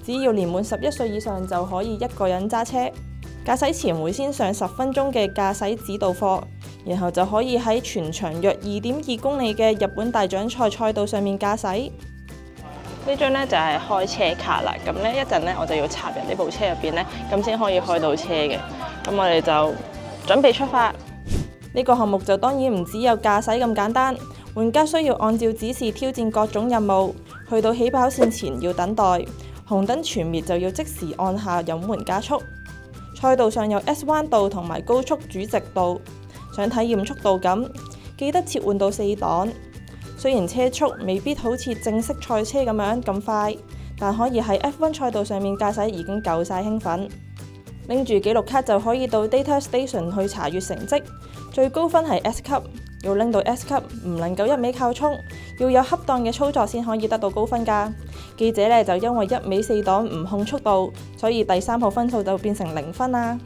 只要年滿11歲以上就可以一個人揸車。駕駛前會先上10分鐘嘅駕駛指導課，然後就可以喺全長約2.2公里嘅日本大獎賽賽道上面駕駛。呢張呢就係開車卡啦，咁呢一陣呢我就要插入呢部車入邊呢，咁先可以開到車嘅。咁我哋就準備出發。呢個項目就當然唔只有駕駛咁簡單，玩家需要按照指示挑戰各種任務，去到起跑線前要等待，紅燈全滅就要即時按下油門加速。賽道上有 S 彎道同埋高速主直道，想體驗速度感，記得切換到4檔。雖然車速未必好似正式賽車咁快，但可以喺 F1 賽道上面駕駛已經夠晒興奮。拎住紀錄卡就可以到 Data Station 去查閱成績，最高分係 S 級。要拎到 S 級唔能夠一味靠衝，要有恰當嘅操作先可以得到高分㗎。記者呢就因為一味4檔唔控速度，所以第3號分數就變成0分啦。